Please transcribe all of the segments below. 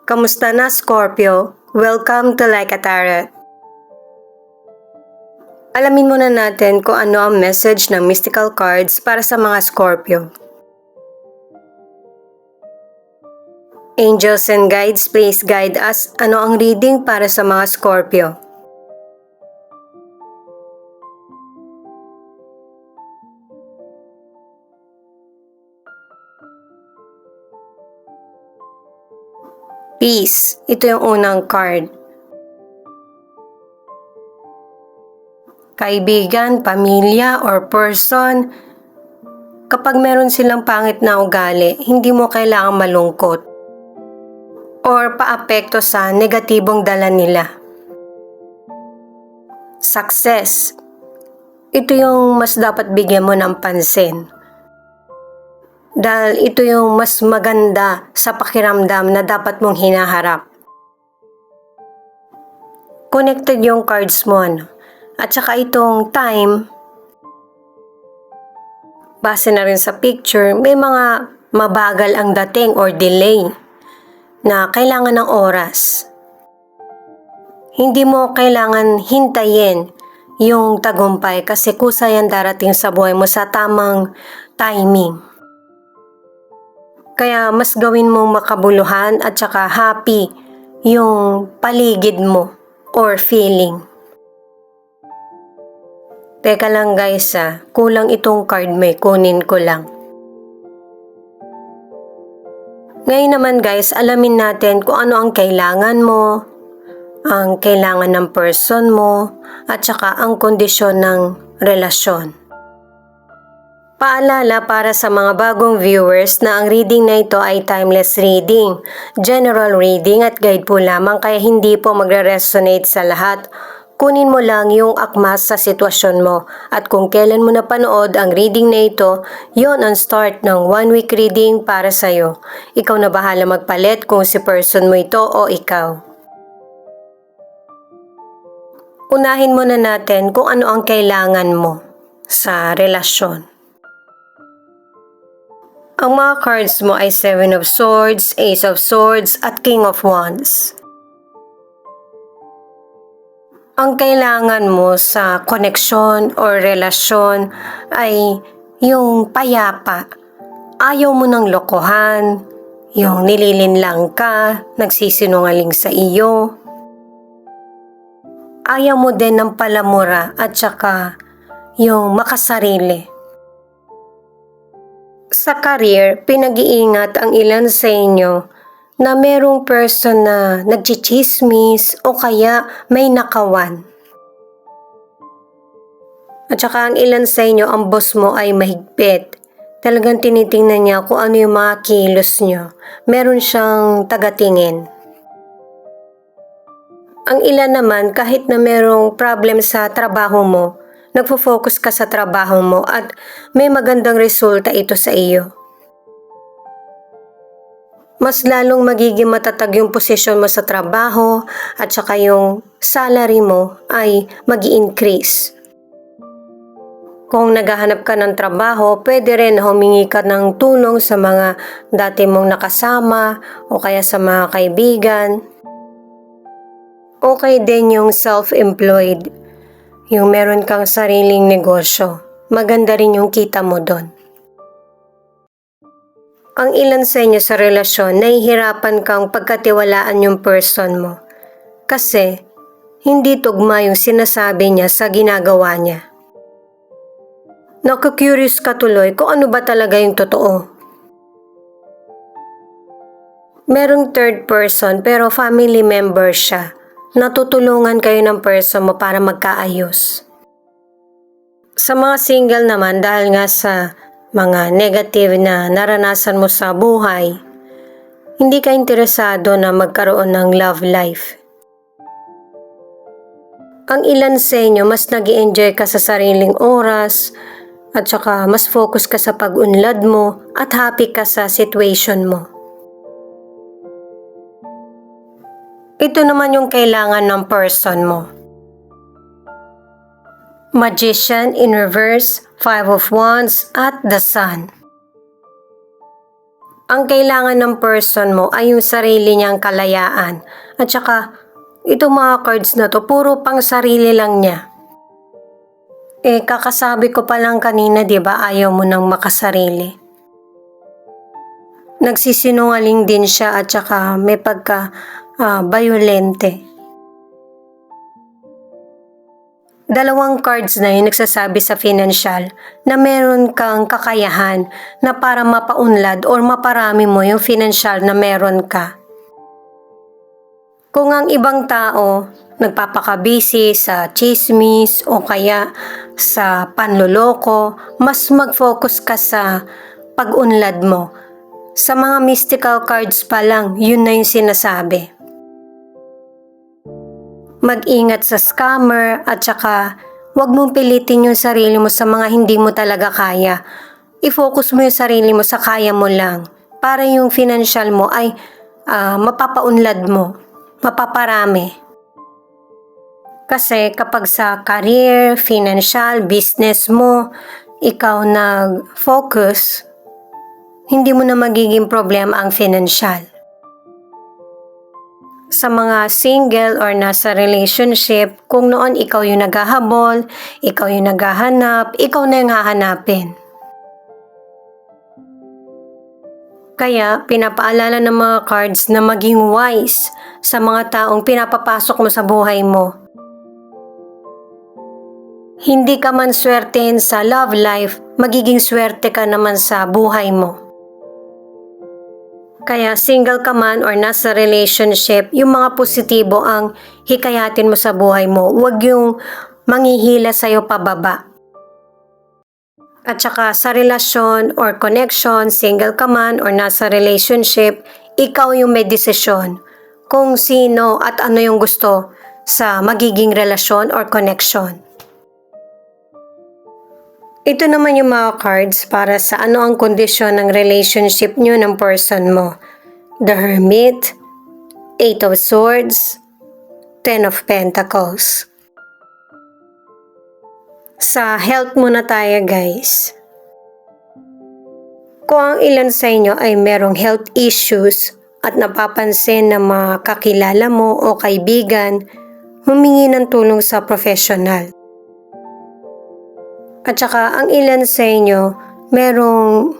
Kamusta na, Scorpio? Welcome to Like a Tarot. Alamin muna natin kung ano ang message ng mystical cards para sa mga Scorpio. Angels and guides, please guide us. Ano ang reading para sa mga Scorpio? Peace. Ito yung unang card. Kaibigan, pamilya, or person, kapag meron silang pangit na ugali, hindi mo kailangang malungkot or paapekto sa negatibong dala nila. Success. Ito yung mas dapat bigyan mo ng pansin. Dahil ito yung mas maganda sa pakiramdam na dapat mong hinaharap. Connected yung cards mo, ano? At saka itong time, base na rin sa picture, may mga mabagal ang dating or delay na kailangan ng oras. Hindi mo kailangan hintayin yung tagumpay kasi kusa yan darating sa buhay mo sa tamang timing. Kaya mas gawin mong makabuluhan at saka happy yung paligid mo or feeling. Teka lang guys kulang itong card may kunin ko lang. Ngayon naman guys, alamin natin kung ano ang kailangan mo, ang kailangan ng person mo, at saka ang kondisyon ng relasyon. Paalala para sa mga bagong viewers na ang reading na ito ay timeless reading, general reading at guide po lamang kaya hindi po magre-resonate sa lahat. Kunin mo lang yung akma sa sitwasyon mo at kung kailan mo napanood ang reading na ito, yon ang start ng 1 week reading para sa'yo. Ikaw na bahala magpalit kung si person mo ito o ikaw. Unahin muna natin kung ano ang kailangan mo sa relasyon. Ang mga cards mo ay 7 of Swords, Ace of Swords, at King of Wands. Ang kailangan mo sa koneksyon o relasyon ay yung payapa. Ayaw mo ng lokohan, yung nililinlang ka, nagsisinungaling sa iyo. Ayaw mo din ng palamura at saka yung makasarili. Sa career, pinag-iingat ang ilan sa inyo na merong person na nagchichismis o kaya may nakawan. At saka ang ilan sa inyo, ang boss mo ay mahigpit. Talagang tinitingnan niya kung ano yung mga kilos niyo. Meron siyang tagatingin. Ang ilan naman, kahit na merong problem sa trabaho mo, nagfo-focus ka sa trabaho mo at may magandang resulta ito sa iyo. Mas lalong magiging matatag yung posisyon mo sa trabaho at saka yung salary mo ay mag-i-increase. Kung naghahanap ka ng trabaho, pwede rin humingi ka ng tulong sa mga dati mong nakasama o kaya sa mga kaibigan. Okay din yung self-employed. Yung meron kang sariling negosyo, maganda rin yung kita mo doon. Ang ilan sa inyo sa relasyon, nahihirapan kang pagkatiwalaan yung person mo. Kasi, hindi tugma yung sinasabi niya sa ginagawa niya. Naku-curious ka tuloy kung ano ba talaga yung totoo. Merong third person pero family member siya. Natutulungan kayo ng person mo para magkaayos. Sa mga single naman, dahil nga sa mga negative na naranasan mo sa buhay, hindi ka interesado na magkaroon ng love life. Ang ilan sa inyo, mas nag-i-enjoy ka sa sariling oras at saka mas focus ka sa pag-unlad mo at happy ka sa situation mo. Ito naman yung kailangan ng person mo. Magician in reverse, 5 of Wands, at the Sun. Ang kailangan ng person mo ay yung sarili niyang kalayaan. At saka, itong mga cards na to, puro pang sarili lang niya. Kakasabi ko pa lang kanina, di ba, ayaw mo nang makasarili. Nagsisinungaling din siya at saka may violente. Dalawang cards na yun nagsasabi sa financial na meron kang kakayahan na para mapaunlad or maparami mo yung financial na meron ka. Kung ang ibang tao nagpapakabisi sa chismis o kaya sa panloloko, mas mag-focus ka sa pag-unlad mo. Sa mga mystical cards pa lang, yun na yung sinasabi. Mag-ingat sa scammer at saka huwag mong pilitin yung sarili mo sa mga hindi mo talaga kaya. I-focus mo yung sarili mo sa kaya mo lang para yung financial mo ay mapapaunlad mo, mapaparami. Kasi kapag sa career, financial, business mo, ikaw nag-focus, hindi mo na magiging problema ang financial. Sa mga single or nasa relationship, kung noon ikaw yung naghahabol, ikaw yung naghahanap, ikaw na yung hahanapin. Kaya pinapaalala ng mga cards na maging wise sa mga taong pinapapasok mo sa buhay mo. Hindi ka man swertein sa love life, magiging swerte ka naman sa buhay mo. Kaya single ka man or nasa relationship, yung mga positibo ang hikayatin mo sa buhay mo. Huwag yung manghihila sa'yo pababa. At saka sa relasyon or connection, single ka man or nasa relationship, ikaw yung may desisyon kung sino at ano yung gusto sa magiging relasyon or connection. Ito naman yung mga cards para sa ano ang kondisyon ng relationship nyo ng person mo. The Hermit, Eight of Swords, Ten of Pentacles. Sa health muna tayo guys. Kung ang ilan sa inyo ay merong health issues at napapansin na mga kakilala mo o kaibigan, humingi ng tulong sa professional. At saka ang ilan sa inyo merong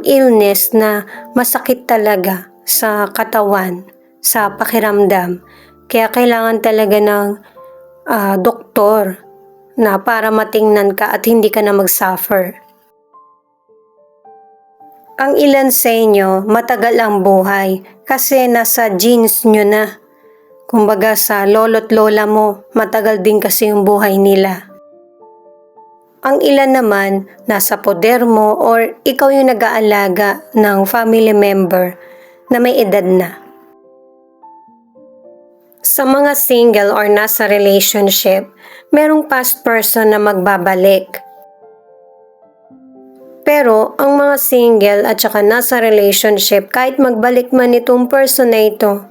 illness na masakit talaga sa katawan, sa pakiramdam. Kaya kailangan talaga ng doktor na para matingnan ka at hindi ka na mag-suffer. Ang ilan sa inyo matagal ang buhay kasi nasa genes nyo na. Kumbaga sa lolo't lola mo, matagal din kasi yung buhay nila. Ang ilan naman, nasa poder mo or ikaw yung nag-aalaga ng family member na may edad na. Sa mga single or nasa relationship, merong past person na magbabalik. Pero ang mga single at saka nasa relationship, kahit magbalik man itong person na ito,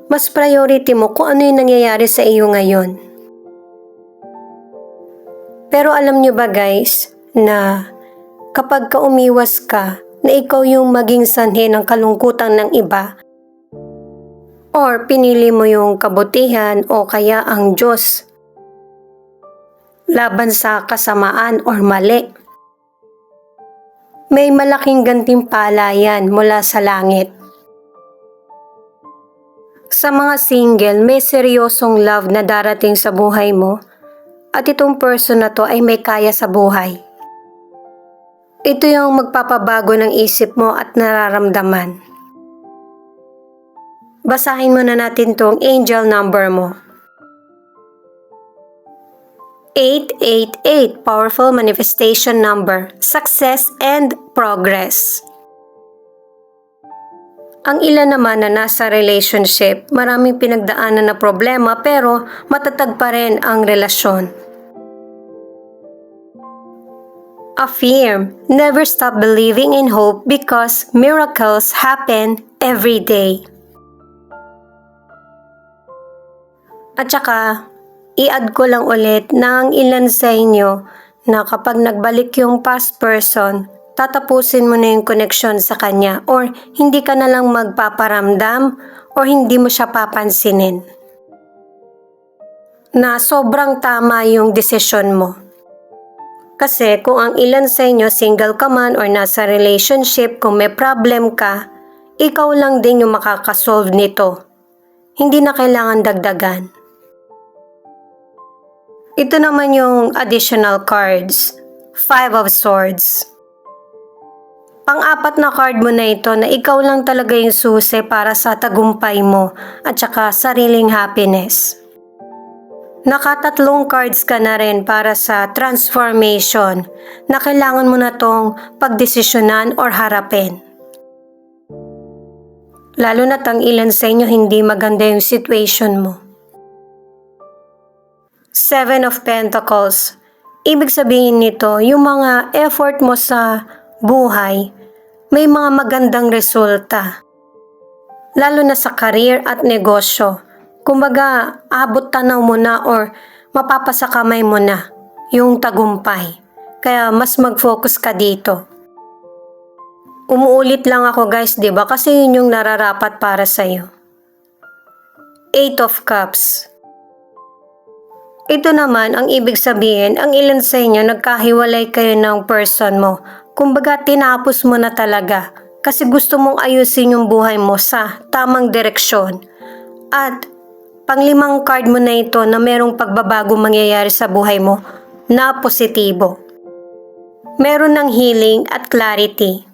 mas priority mo kung ano yung nangyayari sa iyo ngayon. Pero alam nyo ba guys, na kapag ka umiwas ka, na ikaw yung maging sanhi ng kalungkutan ng iba, or pinili mo yung kabutihan o kaya ang Diyos, laban sa kasamaan or mali, may malaking gantimpala yan mula sa langit. Sa mga single, may seryosong love na darating sa buhay mo. At itong person na to ay may kaya sa buhay. Ito yung magpapabago ng isip mo at nararamdaman. Basahin muna natin tong angel number mo. 888, powerful manifestation number, success and progress. Ang ilan naman na nasa relationship, maraming pinagdaanan na problema pero matatag pa rin ang relasyon. Affirm, never stop believing in hope because miracles happen every day. At saka, i-add ko lang ulit na ang ilan sa inyo na kapag nagbalik yung past person, tatapusin mo na yung connection sa kanya or hindi ka na lang magpaparamdam or hindi mo siya papansinin. Na sobrang tama yung desisyon mo. Kasi kung ang ilan sa inyo single ka man or nasa relationship, kung may problem ka, ikaw lang din yung makakasolve nito. Hindi na kailangan dagdagan. Ito naman yung additional cards. 5 of Swords. Pang-apat na card mo na ito na ikaw lang talaga yung susi para sa tagumpay mo at saka sariling happiness. Nakatatlong cards ka na rin para sa transformation na kailangan mo na tong pagdesisyonan or harapin. Lalo na't ang ilan sa inyo hindi maganda yung situation mo. 7 of Pentacles. Ibig sabihin nito, yung mga effort mo sa buhay, may mga magandang resulta. Lalo na sa career at negosyo. Kumbaga, abot tanaw mo na or mapapasa kamay mo na yung tagumpay. Kaya mas mag-focus ka dito. Umuulit lang ako guys, 'di ba? Kasi yun yung nararapat para sa iyo. 8 of Cups. Ito naman ang ibig sabihin, ang ilan sa inyo nagkahiwalay kayo ng person mo. Kumbaga tinapos mo na talaga kasi gusto mong ayusin yung buhay mo sa tamang direksyon. At panglimang card mo na ito na merong pagbabago mangyayari sa buhay mo na positibo. Meron ng healing at clarity.